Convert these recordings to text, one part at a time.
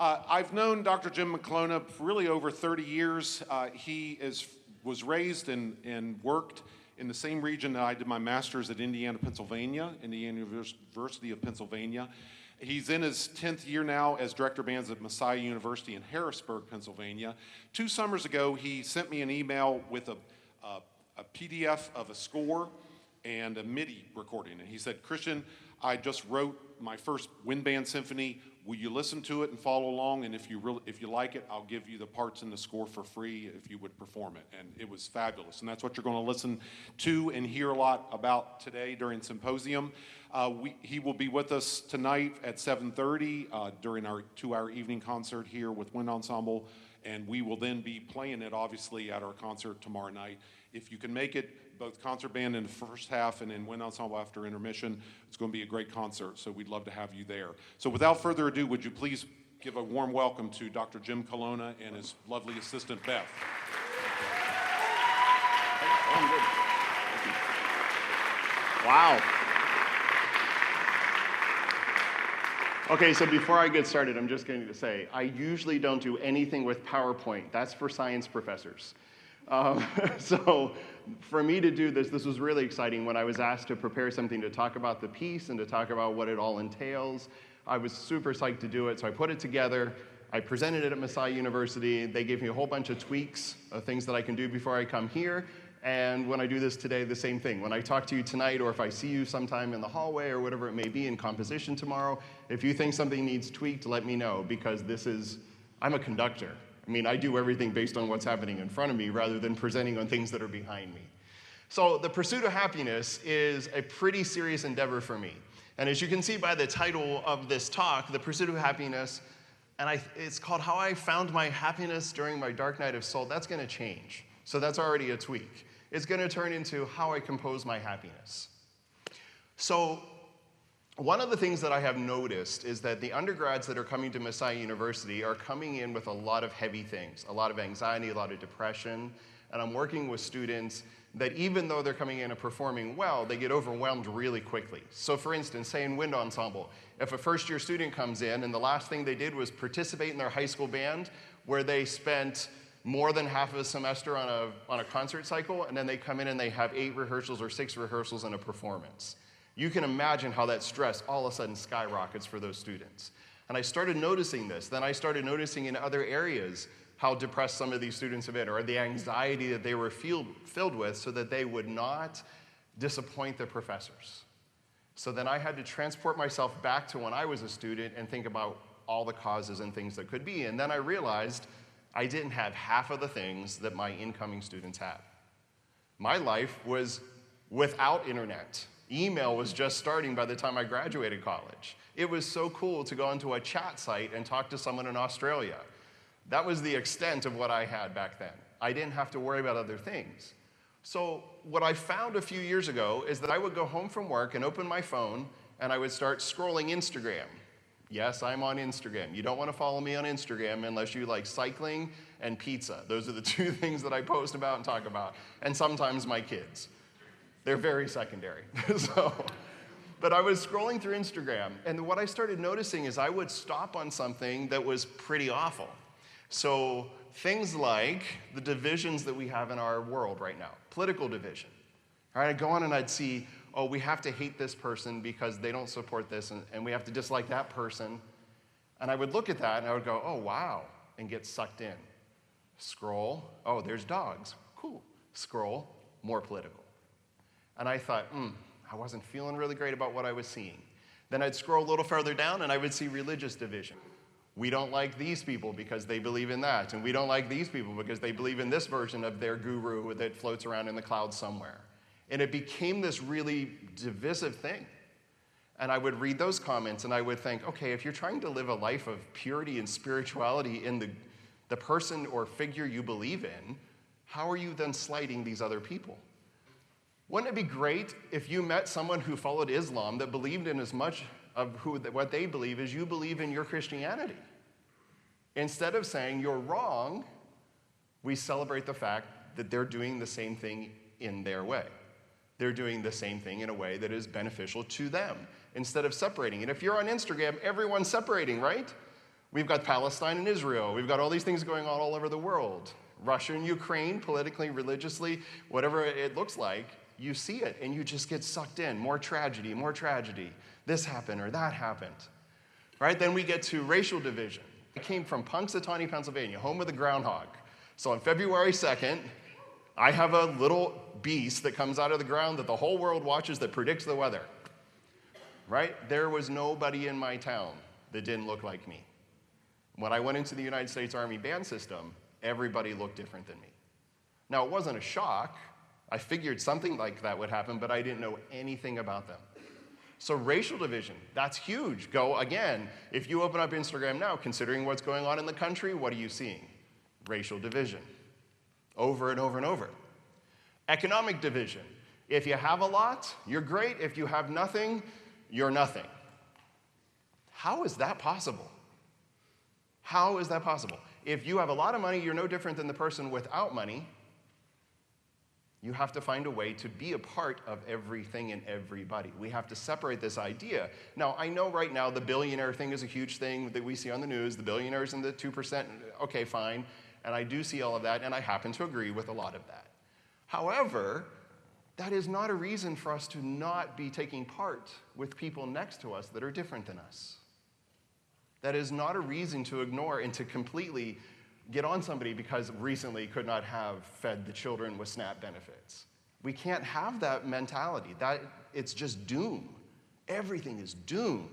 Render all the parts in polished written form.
I've known Dr. Jim McClona for really over 30 years. Was raised and worked in the same region that I did my master's at Indiana, University of Pennsylvania. He's in his 10th year now as director of bands at Messiah University in Harrisburg, Pennsylvania. 2 summers ago, he sent me an email with a PDF of a score and a MIDI recording. And he said, Christian, I just wrote my first wind band symphony. Will you listen to it and follow along? And if you like it, I'll give you the parts in the score for free if you would perform it. And it was fabulous. And that's what you're going to listen to and hear a lot about today during Symposium. He will be with us tonight at 7:30 during our 2-hour evening concert here with Wind Ensemble. And we will then be playing it, obviously, at our concert tomorrow night. If you can make it, both concert band in the first half and then Wind Ensemble after intermission, it's going to be a great concert, so we'd love to have you there. So without further ado, would you please give a warm welcome to Dr. Jim McClona and his lovely assistant, Beth. Wow. Okay, so before I get started, I'm just going to say, I usually don't do anything with PowerPoint. That's for science professors. So for me to do this was really exciting. When I was asked to prepare something to talk about the piece and to talk about what it all entails, I was super psyched to do it. So I put it together. I presented it at Messiah University. They gave me a whole bunch of tweaks of things that I can do before I come here. And when I do this today, the same thing. When I talk to you tonight, or if I see you sometime in the hallway or whatever it may be in composition tomorrow, if you think something needs tweaked, let me know, because I'm a conductor. I mean, I do everything based on what's happening in front of me rather than presenting on things that are behind me. So the pursuit of happiness is a pretty serious endeavor for me. And as you can see by the title of this talk, The Pursuit of Happiness, and it's called How I Found My Happiness During My Dark Night of Soul. That's going to change. So that's already a tweak. It's going to turn into How I Compose My Happiness. So one of the things that I have noticed is that the undergrads that are coming to Messiah University are coming in with a lot of heavy things, a lot of anxiety, a lot of depression, and I'm working with students that even though they're coming in and performing well, they get overwhelmed really quickly. So for instance, say in Wind Ensemble, if a first-year student comes in and the last thing they did was participate in their high school band, where they spent more than half of a semester on a concert cycle, and then they come in and they have 8 rehearsals or 6 rehearsals and a performance. You can imagine how that stress all of a sudden skyrockets for those students. And I started noticing this. Then I started noticing in other areas how depressed some of these students have been, or the anxiety that they were filled with so that they would not disappoint their professors. So then I had to transport myself back to when I was a student and think about all the causes and things that could be. And then I realized I didn't have half of the things that my incoming students had. My life was without internet. Email was just starting by the time I graduated college. It was so cool to go onto a chat site and talk to someone in Australia. That was the extent of what I had back then. I didn't have to worry about other things. So what I found a few years ago is that I would go home from work and open my phone and I would start scrolling Instagram. Yes, I'm on Instagram. You don't want to follow me on Instagram unless you like cycling and pizza. Those are the 2 things that I post about and talk about. And sometimes my kids. They're very secondary. But I was scrolling through Instagram, and what I started noticing is I would stop on something that was pretty awful. So things like the divisions that we have in our world right now, political division. All right, I'd go on and I'd see, oh, we have to hate this person because they don't support this, and we have to dislike that person. And I would look at that, and I would go, oh, wow, and get sucked in. Scroll, oh, there's dogs. Cool. Scroll, more political. And I thought, I wasn't feeling really great about what I was seeing. Then I'd scroll a little further down, and I would see religious division. We don't like these people because they believe in that, and we don't like these people because they believe in this version of their guru that floats around in the clouds somewhere. And it became this really divisive thing. And I would read those comments, and I would think, okay, if you're trying to live a life of purity and spirituality in the person or figure you believe in, how are you then slighting these other people? Wouldn't it be great if you met someone who followed Islam that believed in as much of what they believe as you believe in your Christianity? Instead of saying you're wrong, we celebrate the fact that they're doing the same thing in their way. They're doing the same thing in a way that is beneficial to them, instead of separating. And if you're on Instagram, everyone's separating, right? We've got Palestine and Israel. We've got all these things going on all over the world. Russia and Ukraine, politically, religiously, whatever it looks like, you see it and you just get sucked in. More tragedy, more tragedy. This happened or that happened. Right? Then we get to racial division. I came from Punxsutawney, Pennsylvania, home of the groundhog. So on February 2nd, I have a little beast that comes out of the ground that the whole world watches that predicts the weather. Right? There was nobody in my town that didn't look like me. When I went into the United States Army band system, everybody looked different than me. Now, it wasn't a shock. I figured something like that would happen, but I didn't know anything about them. So racial division, that's huge. Go again, if you open up Instagram now, considering what's going on in the country, what are you seeing? Racial division, over and over and over. Economic division, if you have a lot, you're great. If you have nothing, you're nothing. How is that possible? How is that possible? If you have a lot of money, you're no different than the person without money. You have to find a way to be a part of everything and everybody. We have to separate this idea. Now, I know right now the billionaire thing is a huge thing that we see on the news, the billionaires and the 2%, okay, fine. And I do see all of that, and I happen to agree with a lot of that. However, that is not a reason for us to not be taking part with people next to us that are different than us. That is not a reason to ignore and to completely get on somebody because recently could not have fed the children with SNAP benefits. We can't have that mentality. It's just doom. Everything is doom.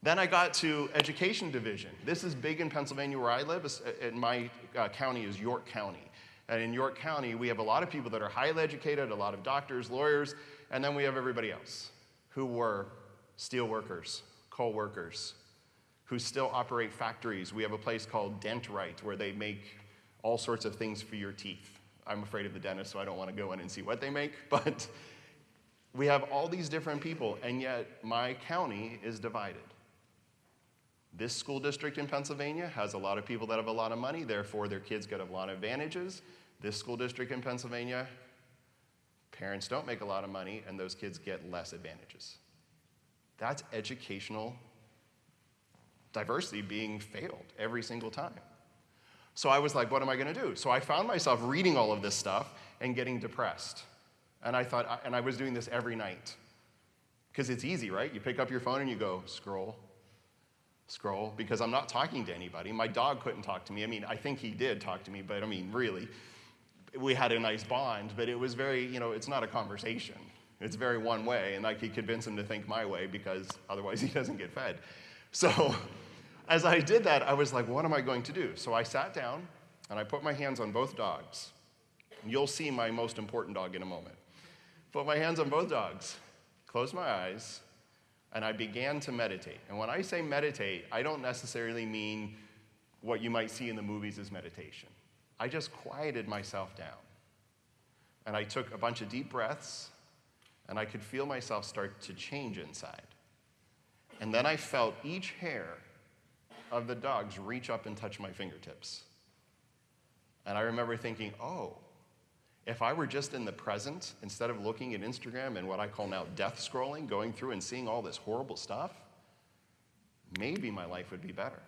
Then I got to education division. This is big in Pennsylvania where I live. In my county is York County. And in York County, we have a lot of people that are highly educated, a lot of doctors, lawyers, and then we have everybody else who were steel workers, coal workers, who still operate factories. We have a place called Dentrite where they make all sorts of things for your teeth. I'm afraid of the dentist, so I don't want to go in and see what they make, but we have all these different people, and yet my county is divided. This school district in Pennsylvania has a lot of people that have a lot of money, therefore their kids get a lot of advantages. This school district in Pennsylvania, parents don't make a lot of money, and those kids get less advantages. That's educational diversity being failed every single time. So I was like, what am I going to do? So I found myself reading all of this stuff and getting depressed. And I thought, and I was doing this every night. Because it's easy, right? You pick up your phone and you go, scroll, scroll, because I'm not talking to anybody. My dog couldn't talk to me. I mean, I think he did talk to me, but I mean, really, we had a nice bond, but it was very, it's not a conversation. It's very one way, and I could convince him to think my way because otherwise he doesn't get fed. So as I did that, I was like, what am I going to do? So I sat down, and I put my hands on both dogs. You'll see my most important dog in a moment. Put my hands on both dogs, closed my eyes, and I began to meditate. And when I say meditate, I don't necessarily mean what you might see in the movies as meditation. I just quieted myself down. And I took a bunch of deep breaths, and I could feel myself start to change inside. And then I felt each hair of the dogs reach up and touch my fingertips. And I remember thinking, oh, if I were just in the present, instead of looking at Instagram and what I call now death scrolling, going through and seeing all this horrible stuff, maybe my life would be better.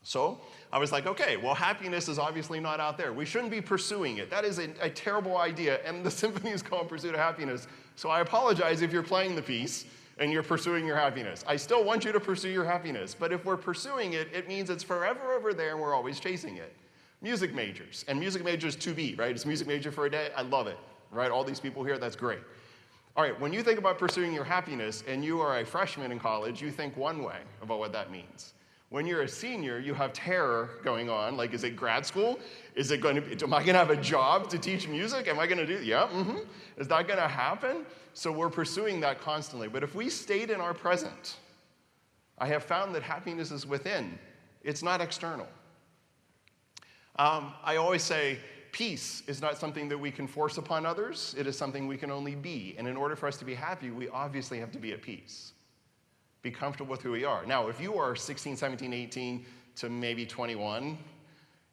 So I was like, okay, well, happiness is obviously not out there. We shouldn't be pursuing it. That is a terrible idea, and the symphony is called Pursuit of Happiness. So I apologize if you're playing the piece and you're pursuing your happiness. I still want you to pursue your happiness, but if we're pursuing it, it means it's forever over there and we're always chasing it. Music majors, and music majors to be, right? It's music major for a day, I love it, right? All these people here, that's great. All right, when you think about pursuing your happiness and you are a freshman in college, you think one way about what that means. When you're a senior, you have terror going on, like, is it grad school? Am I gonna have a job to teach music? Am I gonna do, Is that gonna happen? So we're pursuing that constantly. But if we stayed in our present, I have found that happiness is within. It's not external. I always say peace is not something that we can force upon others. It is something we can only be. And in order for us to be happy, we obviously have to be at peace. Be comfortable with who we are. Now, if you are 16, 17, 18 to maybe 21,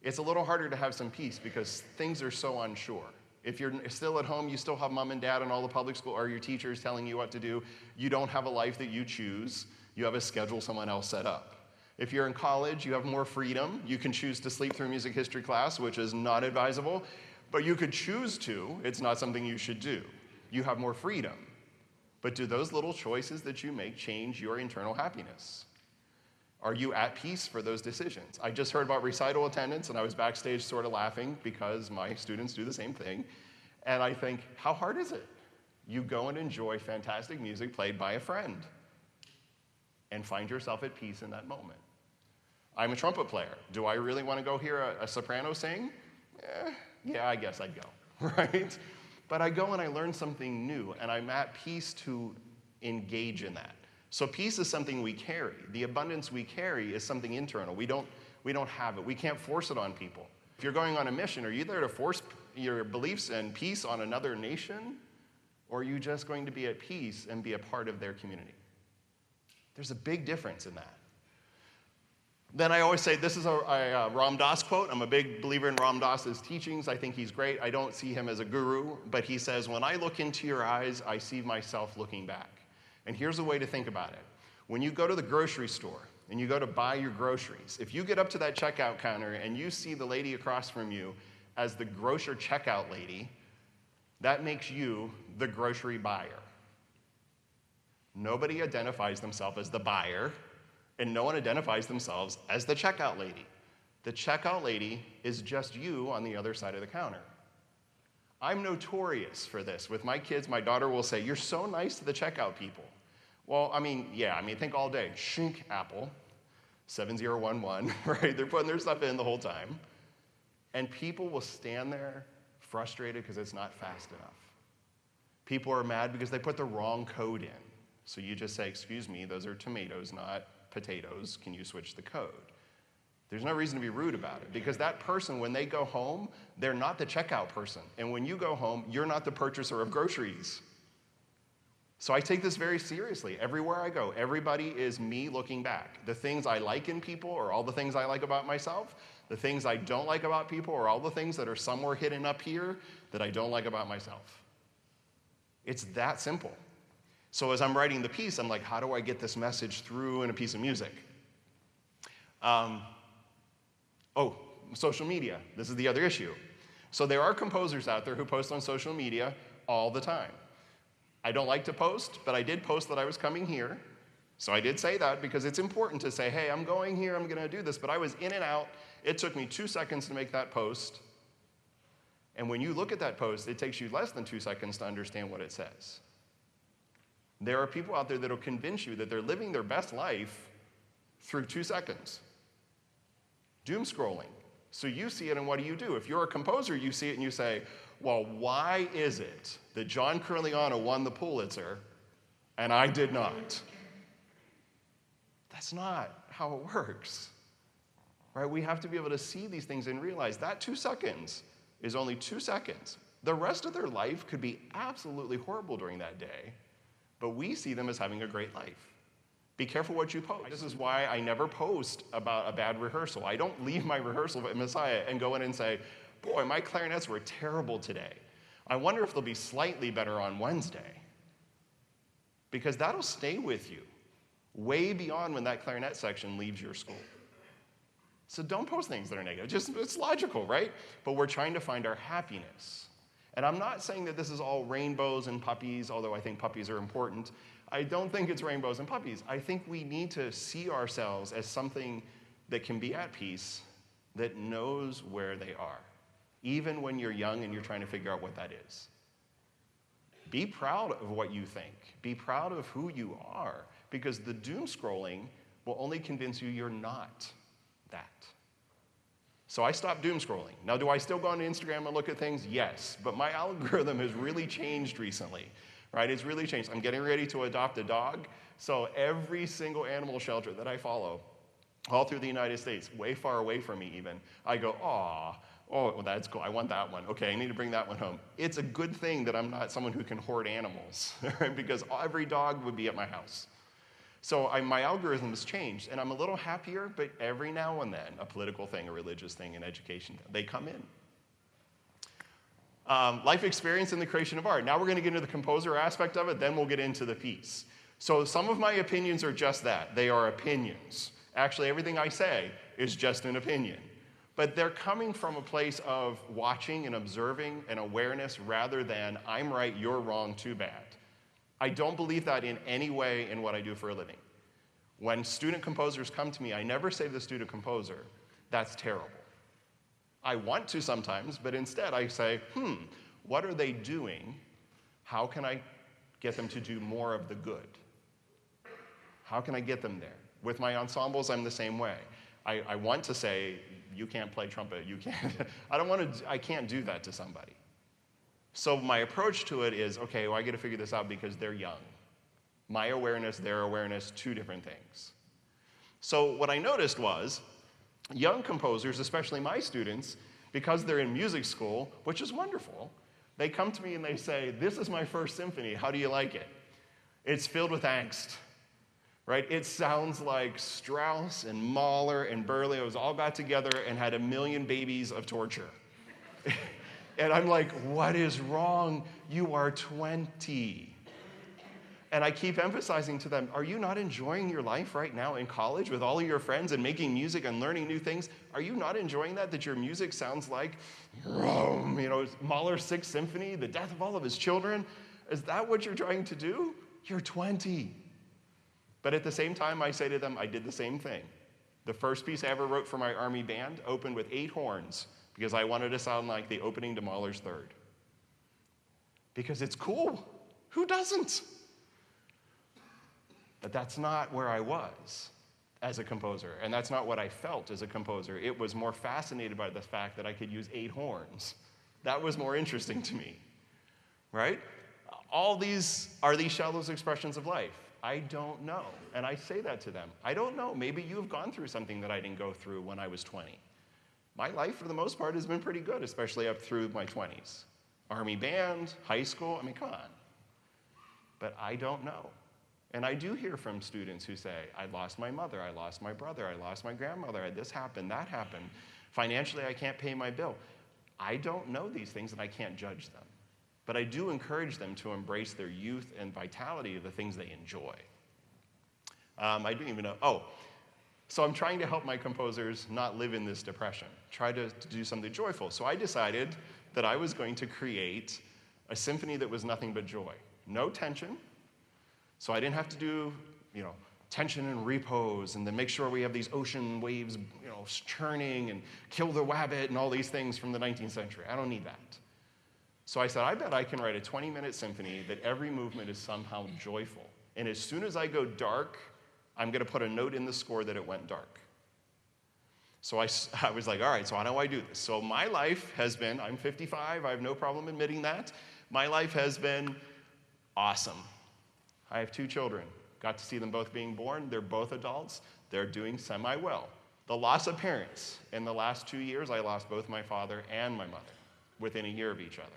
it's a little harder to have some peace because things are so unsure. If you're still at home, you still have mom and dad and all the public school or your teachers telling you what to do. You don't have a life that you choose. You have a schedule someone else set up. If you're in college, you have more freedom. You can choose to sleep through music history class, which is not advisable, but you could choose to. It's not something you should do. You have more freedom. But do those little choices that you make change your internal happiness? Are you at peace for those decisions? I just heard about recital attendance, and I was backstage sort of laughing because my students do the same thing. And I think, how hard is it? You go and enjoy fantastic music played by a friend and find yourself at peace in that moment. I'm a trumpet player. Do I really want to go hear a soprano sing? Yeah, I guess I'd go, right? But I go and I learn something new, and I'm at peace to engage in that. So peace is something we carry. The abundance we carry is something internal. We don't have it. We can't force it on people. If you're going on a mission, are you there to force your beliefs and peace on another nation? Or are you just going to be at peace and be a part of their community? There's a big difference in that. Then I always say, this is a Ram Dass quote. I'm a big believer in Ram Dass's teachings. I think he's great. I don't see him as a guru, but he says, when I look into your eyes, I see myself looking back. And here's a way to think about it. When you go to the grocery store and you go to buy your groceries, if you get up to that checkout counter and you see the lady across from you as the grocer checkout lady, that makes you the grocery buyer. Nobody identifies themselves as the buyer, and no one identifies themselves as the checkout lady. The checkout lady is just you on the other side of the counter. I'm notorious for this. With my kids, my daughter will say, "You're so nice to the checkout people." Well, think all day. Shink, Apple, 7011, right? They're putting their stuff in the whole time. And people will stand there frustrated because it's not fast enough. People are mad because they put the wrong code in. So you just say, "Excuse me, those are tomatoes, not potatoes. Can you switch the code?" There's no reason to be rude about it, because that person, when they go home, they're not the checkout person. And when you go home, you're not the purchaser of groceries. So I take this very seriously. Everywhere I go, everybody is me looking back. The things I like in people are all the things I like about myself. The things I don't like about people are all the things that are somewhere hidden up here that I don't like about myself. It's that simple. So as I'm writing the piece, I'm like, how do I get this message through in a piece of music? Social media. This is the other issue. So there are composers out there who post on social media all the time. I don't like to post, but I did post that I was coming here. So I did say that because it's important to say, hey, I'm going here, I'm going to do this. But I was in and out. It took me 2 seconds to make that post. And when you look at that post, it takes you less than 2 seconds to understand what it says. There are people out there that will convince you that they're living their best life through 2 seconds. Doom scrolling. So you see it, and what do? If you're a composer, you see it and you say, well, why is it that John Curigliano won the Pulitzer and I did not? That's not how it works, right? We have to be able to see these things and realize that 2 seconds is only 2 seconds. The rest of their life could be absolutely horrible during that day, but we see them as having a great life. Be careful what you post. This is why I never post about a bad rehearsal. I don't leave my rehearsal at Messiah and go in and say, boy, my clarinets were terrible today. I wonder if they'll be slightly better on Wednesday. Because that'll stay with you way beyond when that clarinet section leaves your school. So don't post things that are negative. It's logical, right? But we're trying to find our happiness. And I'm not saying that this is all rainbows and puppies, although I think puppies are important. I don't think it's rainbows and puppies. I think we need to see ourselves as something that can be at peace, that knows where they are, even when you're young and you're trying to figure out what that is. Be proud of what you think. Be proud of who you are, because the doom scrolling will only convince you you're not that. So I stopped doom scrolling. Now, do I still go on Instagram and look at things? Yes, but my algorithm has really changed recently, right? It's really changed. I'm getting ready to adopt a dog, so every single animal shelter that I follow, all through the United States, way far away from me even, I go, oh, well, that's cool. I want that one. Okay, I need to bring that one home. It's a good thing that I'm not someone who can hoard animals, right? Because every dog would be at my house. So my algorithm has changed, and I'm a little happier, but every now and then, a political thing, a religious thing, an education, they come in. Life experience in the creation of art. Now we're going to get into the composer aspect of it, then we'll get into the piece. So some of my opinions are just that. They are opinions. Actually, everything I say is just an opinion. But they're coming from a place of watching and observing and awareness rather than, I'm right, you're wrong, too bad. I don't believe that in any way in what I do for a living. When student composers come to me, I never say to the student composer, that's terrible. I want to sometimes, but instead I say, what are they doing? How can I get them to do more of the good? How can I get them there? With my ensembles, I'm the same way. I want to say, you can't play trumpet, you can't. I can't do that to somebody. So my approach to it is, okay, well, I got to figure this out because they're young. My awareness, their awareness, two different things. So what I noticed was, young composers, especially my students, because they're in music school, which is wonderful, they come to me and they say, this is my first symphony, how do you like it? It's filled with angst, right? It sounds like Strauss and Mahler and Berlioz all got together and had a million babies of torture. And I'm like, what is wrong? You are 20. And I keep emphasizing to them, are you not enjoying your life right now in college with all of your friends and making music and learning new things? Are you not enjoying that your music sounds like, Mahler's Sixth Symphony, the death of all of his children? Is that what you're trying to do? You're 20. But at the same time, I say to them, I did the same thing. The first piece I ever wrote for my Army band opened with 8 horns because I wanted to sound like the opening to Mahler's Third. Because it's cool. Who doesn't? But that's not where I was as a composer, and that's not what I felt as a composer. It was more fascinated by the fact that I could use 8 horns. That was more interesting to me, right? Are these shallowest expressions of life? I don't know, and I say that to them. I don't know. Maybe you've gone through something that I didn't go through when I was 20. My life, for the most part, has been pretty good, especially up through my 20s. Army band, high school, come on. But I don't know. And I do hear from students who say, I lost my mother, I lost my brother, I lost my grandmother, this happened, that happened. Financially, I can't pay my bill. I don't know these things and I can't judge them. But I do encourage them to embrace their youth and vitality of the things they enjoy. I didn't even know, so I'm trying to help my composers not live in this depression, try to do something joyful. So I decided that I was going to create a symphony that was nothing but joy. No tension. So I didn't have to do, tension and repose and then make sure we have these ocean waves, churning and kill the wabbit and all these things from the 19th century. I don't need that. So I said, I bet I can write a 20-minute symphony that every movement is somehow joyful. And as soon as I go dark, I'm going to put a note in the score that it went dark. So I was like, all right, so how do I do this? So my life has been, I'm 55, I have no problem admitting that. My life has been awesome. I have 2 children. Got to see them both being born. They're both adults. They're doing semi-well. The loss of parents. In the last 2 years, I lost both my father and my mother within a year of each other.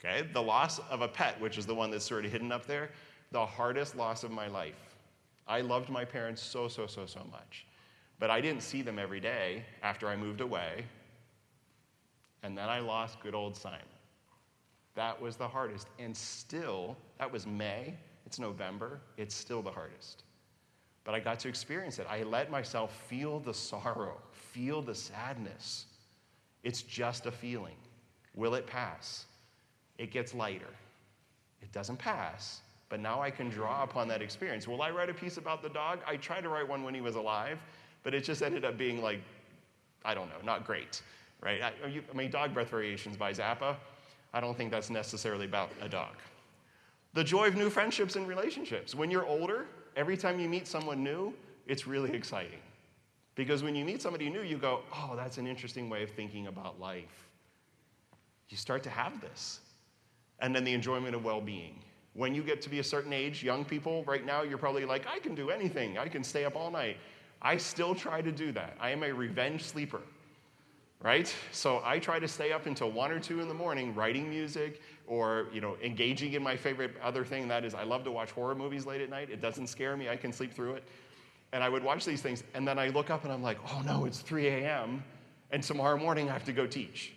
Okay? The loss of a pet, which is the one that's sort of hidden up there, the hardest loss of my life. I loved my parents so much. But I didn't see them every day after I moved away. And then I lost good old Simon. That was the hardest. And still, that was May. It's November. It's still the hardest. But I got to experience it. I let myself feel the sorrow, feel the sadness. It's just a feeling. Will it pass? It gets lighter. It doesn't pass, but now I can draw upon that experience. Will I write a piece about the dog? I tried to write one when he was alive, but it just ended up being like, I don't know, not great, right? Dog Breath Variations by Zappa, I don't think that's necessarily about a dog. The joy of new friendships and relationships. When you're older, every time you meet someone new, it's really exciting. Because when you meet somebody new, you go, oh, that's an interesting way of thinking about life. You start to have this. And then the enjoyment of well-being. When you get to be a certain age, young people, right now, you're probably like, I can do anything. I can stay up all night. I still try to do that. I am a revenge sleeper, right? So I try to stay up until 1 or 2 in the morning writing music or, engaging in my favorite other thing. That is, I love to watch horror movies late at night. It doesn't scare me. I can sleep through it. And I would watch these things, and then I look up and I'm like, oh no, it's 3 a.m., and tomorrow morning I have to go teach.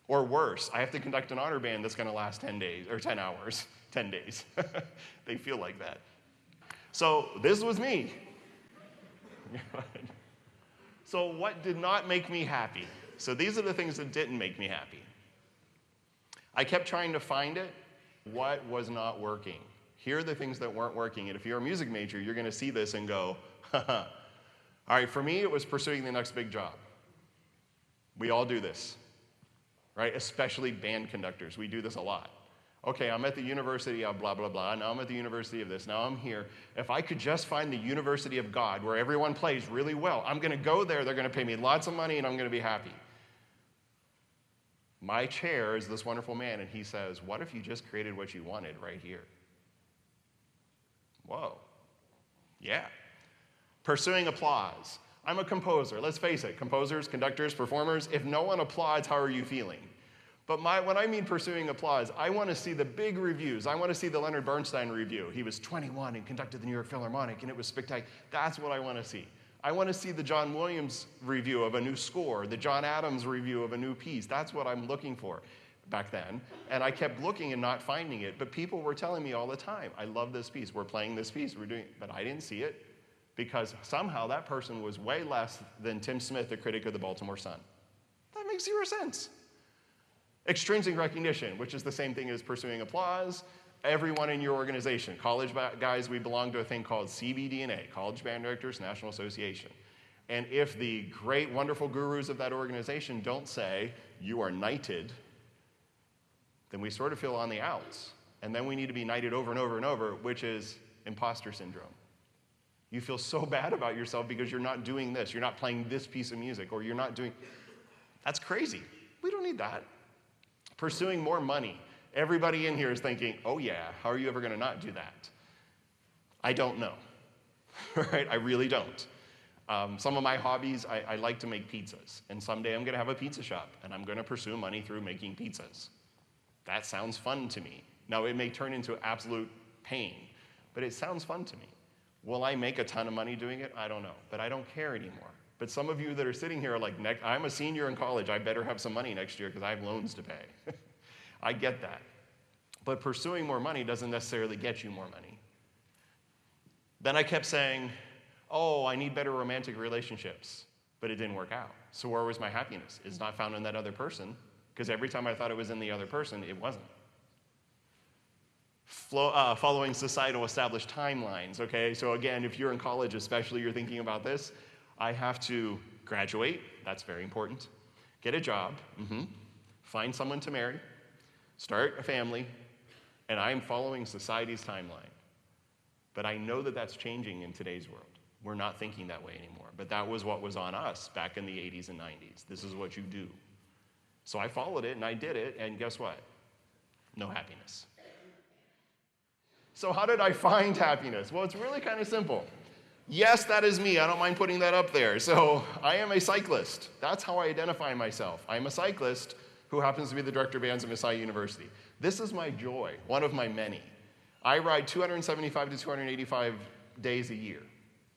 Or worse, I have to conduct an honor band that's going to last 10 days, or 10 hours, 10 days. They feel like that. So this was me. So what did not make me happy? So these are the things that didn't make me happy. I kept trying to find it. What was not working? Here are the things that weren't working. And if you're a music major, you're going to see this and go, haha. All right, for me, it was pursuing the next big job. We all do this, right? Especially band conductors. We do this a lot. Okay, I'm at the University of blah, blah, blah. Now I'm at the University of this. Now I'm here. If I could just find the University of God where everyone plays really well, I'm going to go there. They're going to pay me lots of money, and I'm going to be happy. My chair is this wonderful man, and he says, what if you just created what you wanted right here? Whoa. Yeah. Pursuing applause. I'm a composer. Let's face it, composers, conductors, performers, if no one applauds, how are you feeling? But when I mean pursuing applause, I want to see the big reviews. I want to see the Leonard Bernstein review. He was 21 and conducted the New York Philharmonic, and it was spectacular. That's what I want to see. I want to see the John Williams review of a new score, the John Adams review of a new piece. That's what I'm looking for back then. And I kept looking and not finding it, but people were telling me all the time, I love this piece, we're playing this piece, we're doing it. But I didn't see it because somehow that person was way less than Tim Smith, the critic of the Baltimore Sun. That makes zero sense. Extrinsic recognition, which is the same thing as pursuing applause. Everyone in your organization, college guys, we belong to a thing called CBDNA, College Band Directors National Association. And if the great, wonderful gurus of that organization don't say, you are knighted, then we sort of feel on the outs. And then we need to be knighted over and over and over, which is imposter syndrome. You feel so bad about yourself because you're not doing this, you're not playing this piece of music, or you're not doing, that's crazy. We don't need that. Pursuing more money. Everybody in here is thinking, oh yeah, how are you ever gonna not do that? I don't know, right? I really don't. Some of my hobbies, I like to make pizzas, and someday I'm gonna have a pizza shop, and I'm gonna pursue money through making pizzas. That sounds fun to me. Now, it may turn into absolute pain, but it sounds fun to me. Will I make a ton of money doing it? I don't know, but I don't care anymore. But some of you that are sitting here are like, I'm a senior in college, I better have some money next year because I have loans to pay. I get that. But pursuing more money doesn't necessarily get you more money. Then I kept saying, oh, I need better romantic relationships, but it didn't work out. So where was my happiness? It's not found in that other person, because every time I thought it was in the other person, it wasn't. Following societal established timelines, okay? So again, if you're in college especially, you're thinking about this, I have to graduate, that's very important, get a job, find someone to marry, start a family, and I am following society's timeline. But I know that that's changing in today's world. We're not thinking that way anymore, but that was what was on us back in the 80s and 90s. This is what you do. So I followed it and I did it, and guess what? No happiness. So how did I find happiness? Well, it's really kind of simple. Yes, that is me. I don't mind putting that up there. So I am a cyclist. That's how I identify myself. I'm a cyclist who happens to be the director of bands at Messiah University. This is my joy, one of my many. I ride 275 to 285 days a year.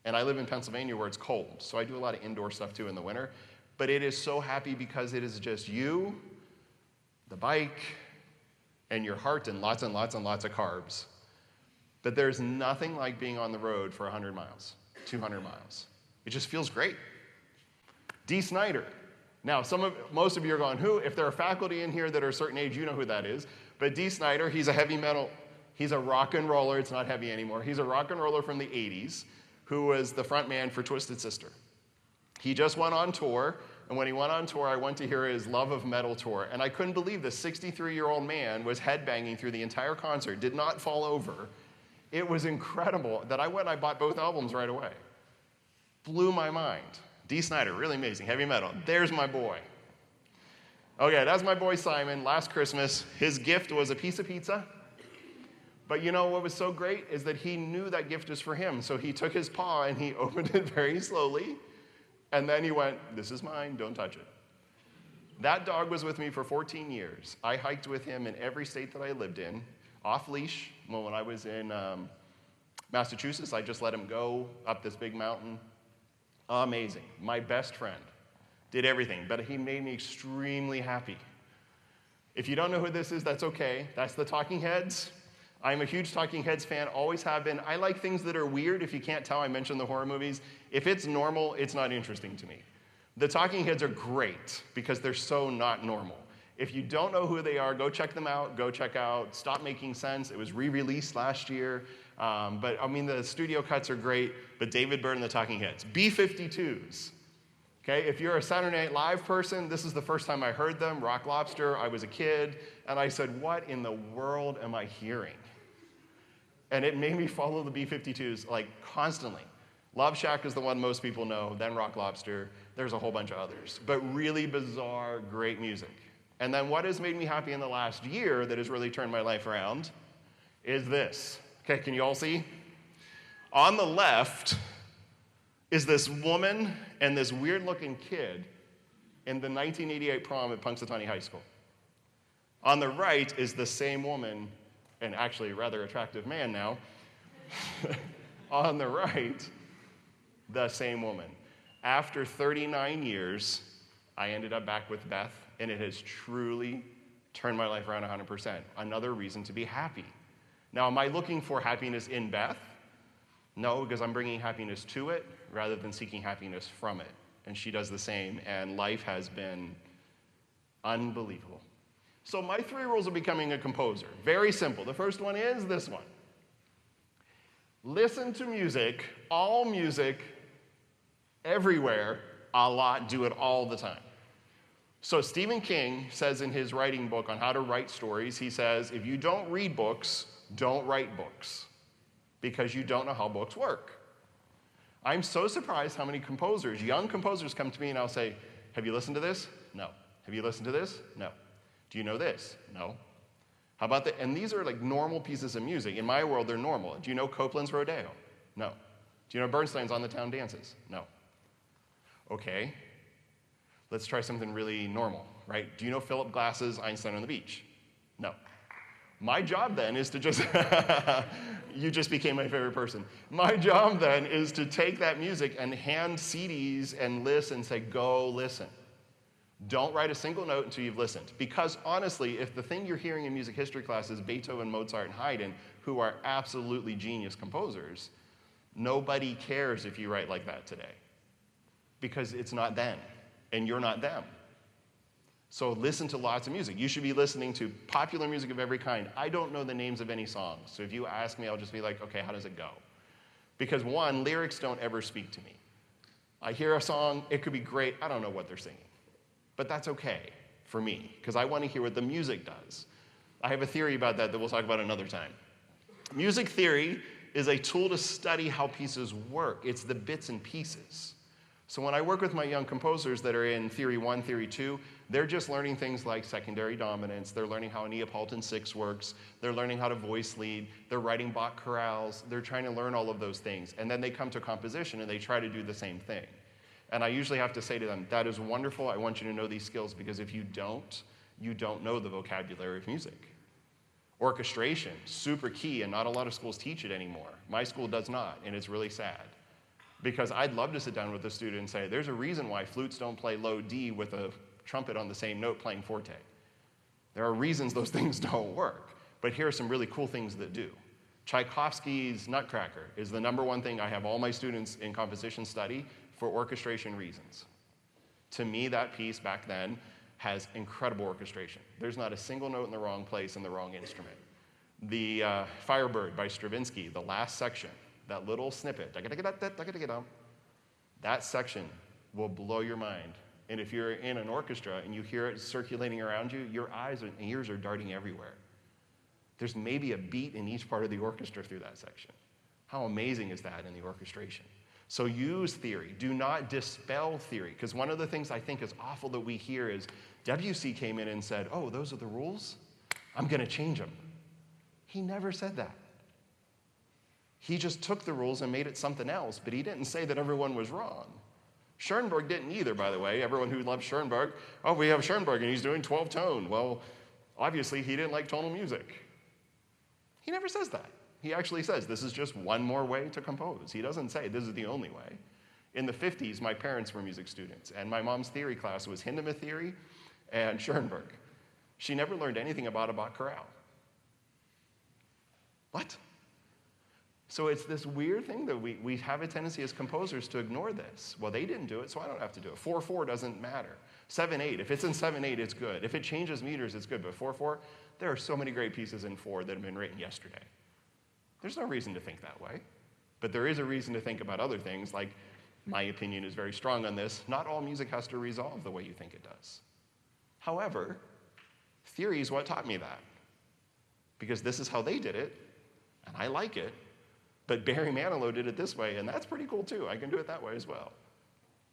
And I live in Pennsylvania where it's cold. So I do a lot of indoor stuff too in the winter. But it is so happy because it is just you, the bike, and your heart, and lots and lots and lots of carbs. But there's nothing like being on the road for 100 miles, 200 miles. It just feels great. Dee Snider. Now, most of you are going, who? If there are faculty in here that are a certain age, you know who that is. But Dee Snider, he's a heavy metal, he's a rock and roller. It's not heavy anymore. He's a rock and roller from the 80s who was the front man for Twisted Sister. He just went on tour, and when he went on tour, I went to hear his Love of Metal tour, and I couldn't believe this 63-year-old man was headbanging through the entire concert, did not fall over. It was incredible that I went and I bought both albums right away. Blew my mind. Dee Snider, really amazing, heavy metal. There's my boy. Okay, that's my boy Simon. Last Christmas, his gift was a piece of pizza. But you know what was so great is that he knew that gift was for him. So he took his paw and he opened it very slowly. And then he went, this is mine, don't touch it. That dog was with me for 14 years. I hiked with him in every state that I lived in, off leash. Well, when I was in Massachusetts, I just let him go up this big mountain. Amazing. My best friend. Did everything, but he made me extremely happy. If you don't know who this is, that's okay. That's the Talking Heads. I'm a huge Talking Heads fan, always have been. I like things that are weird. If you can't tell, I mentioned the horror movies. If it's normal, it's not interesting to me. The Talking Heads are great because they're so not normal. If you don't know who they are, go check them out. Go check out Stop Making Sense. It was re-released last year. But I mean, the studio cuts are great, but David Byrne and the Talking Heads. B-52s. Okay, if you're a Saturday Night Live person, this is the first time I heard them, Rock Lobster. I was a kid, and I said, what in the world am I hearing? And it made me follow the B-52s like constantly. Love Shack is the one most people know, then Rock Lobster. There's a whole bunch of others, but really bizarre, great music. And then what has made me happy in the last year that has really turned my life around is this. Okay, can you all see? On the left is this woman and this weird-looking kid in the 1988 prom at Punxsutawney High School. On the right is the same woman, and actually a rather attractive man now. On the right, the same woman. After 39 years, I ended up back with Beth, and it has truly turned my life around 100%. Another reason to be happy. Now, am I looking for happiness in Beth? No, because I'm bringing happiness to it rather than seeking happiness from it. And she does the same, and life has been unbelievable. So my 3 rules of becoming a composer, very simple. The first one is this one. Listen to music, all music, everywhere, a lot, do it all the time. So Stephen King says in his writing book on how to write stories, he says, if you don't read books, don't write books, because you don't know how books work. I'm so surprised how many composers, young composers, come to me and I'll say, have you listened to this? No. Have you listened to this? No. Do you know this? No. How about that? And these are like normal pieces of music. In my world, they're normal. Do you know Copland's Rodeo? No. Do you know Bernstein's On the Town Dances? No. Okay. Let's try something really normal, right? Do you know Philip Glass's Einstein on the Beach? No. My job then is to just, you just became my favorite person. My job then is to take that music and hand CDs and list and say, go listen. Don't write a single note until you've listened. Because honestly, if the thing you're hearing in music history class is Beethoven, Mozart, and Haydn, who are absolutely genius composers, nobody cares if you write like that today. Because it's not them, and you're not them. So listen to lots of music. You should be listening to popular music of every kind. I don't know the names of any songs, so if you ask me, I'll just be like, okay, how does it go? Because one, lyrics don't ever speak to me. I hear a song, it could be great, I don't know what they're singing. But that's okay for me, because I want to hear what the music does. I have a theory about that we'll talk about another time. Music theory is a tool to study how pieces work. It's the bits and pieces. So when I work with my young composers that are in Theory 1, Theory 2, they're just learning things like secondary dominance. They're learning how a Neapolitan six works. They're learning how to voice lead. They're writing Bach chorales. They're trying to learn all of those things. And then they come to composition and they try to do the same thing. And I usually have to say to them, that is wonderful. I want you to know these skills, because if you don't know the vocabulary of music. Orchestration, super key, and not a lot of schools teach it anymore. My school does not, and it's really sad. Because I'd love to sit down with a student and say, there's a reason why flutes don't play low D with a trumpet on the same note playing forte. There are reasons those things don't work, but here are some really cool things that do. Tchaikovsky's Nutcracker is the #1 thing I have all my students in composition study for orchestration reasons. To me, that piece back then has incredible orchestration. There's not a single note in the wrong place in the wrong instrument. The Firebird by Stravinsky, the last section, that little snippet, that section will blow your mind. And if you're in an orchestra and you hear it circulating around you, your eyes and ears are darting everywhere. There's maybe a beat in each part of the orchestra through that section. How amazing is that in the orchestration? So use theory. Do not dispel theory. Because one of the things I think is awful that we hear is Debussy came in and said, oh, those are the rules? I'm going to change them. He never said that. He just took the rules and made it something else, but he didn't say that everyone was wrong. Schoenberg didn't either, by the way. Everyone who loves Schoenberg, oh, we have Schoenberg and he's doing 12-tone. Well, obviously he didn't like tonal music. He never says that. He actually says this is just one more way to compose. He doesn't say this is the only way. In the 50s, my parents were music students, and my mom's theory class was Hindemith theory and Schoenberg. She never learned anything about a Bach chorale. What? So it's this weird thing that we have a tendency as composers to ignore this. Well, they didn't do it, so I don't have to do it. 4/4 doesn't matter. 7/8, if it's in 7/8, it's good. If it changes meters, it's good. But 4/4, there are so many great pieces in 4 that have been written yesterday. There's no reason to think that way. But there is a reason to think about other things, like my opinion is very strong on this. Not all music has to resolve the way you think it does. However, theory is what taught me that. Because this is how they did it, and I like it. But Barry Manilow did it this way, and that's pretty cool too. I can do it that way as well.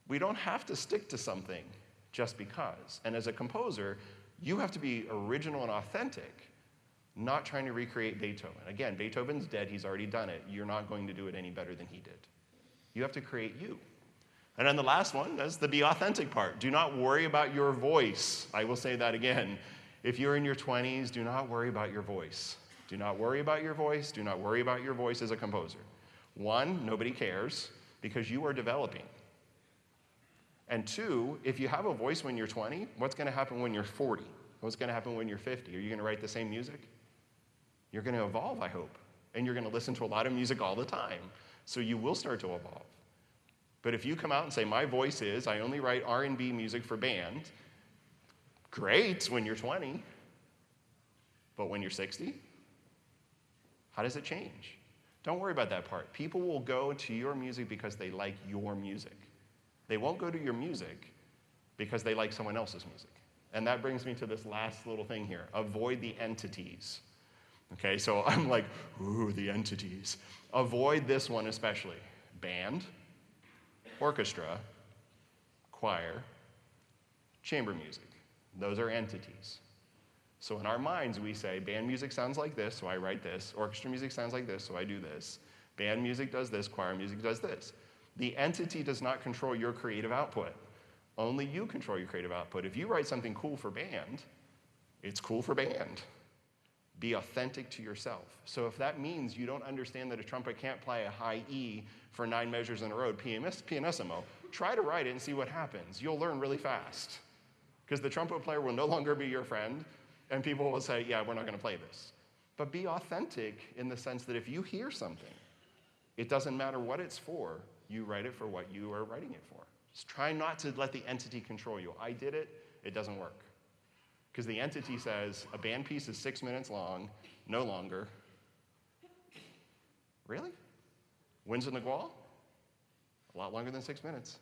We don't have to stick to something just because. And as a composer, you have to be original and authentic, not trying to recreate Beethoven. Again, Beethoven's dead, he's already done it. You're not going to do it any better than he did. You have to create you. And then the last one is the be authentic part. Do not worry about your voice. I will say that again. If you're in your 20s, do not worry about your voice. Do not worry about your voice. Do not worry about your voice as a composer. One, nobody cares because you are developing. And two, if you have a voice when you're 20, what's going to happen when you're 40? What's going to happen when you're 50? Are you going to write the same music? You're going to evolve, I hope. And you're going to listen to a lot of music all the time. So you will start to evolve. But if you come out and say, my voice is, I only write R&B music for band, great when you're 20. But when you're 60, how does it change? Don't worry about that part. People will go to your music because they like your music. They won't go to your music because they like someone else's music. And that brings me to this last little thing here. Avoid the entities. Okay, so I'm like, ooh, the entities. Avoid this one especially. Band, orchestra, choir, chamber music. Those are entities. So in our minds, we say, band music sounds like this, so I write this. Orchestra music sounds like this, so I do this. Band music does this, choir music does this. The entity does not control your creative output. Only you control your creative output. If you write something cool for band, it's cool for band. Be authentic to yourself. So if that means you don't understand that a trumpet can't play a high E for 9 measures in a row, pianissimo, try to write it and see what happens. You'll learn really fast. Because the trumpet player will no longer be your friend, and people will say, yeah, we're not going to play this. But be authentic in the sense that if you hear something, it doesn't matter what it's for, you write it for what you are writing it for. Just try not to let the entity control you. I did it, it doesn't work. Because the entity says, a band piece is 6 minutes long, no longer. Really? Winds in the Wall? A lot longer than 6 minutes.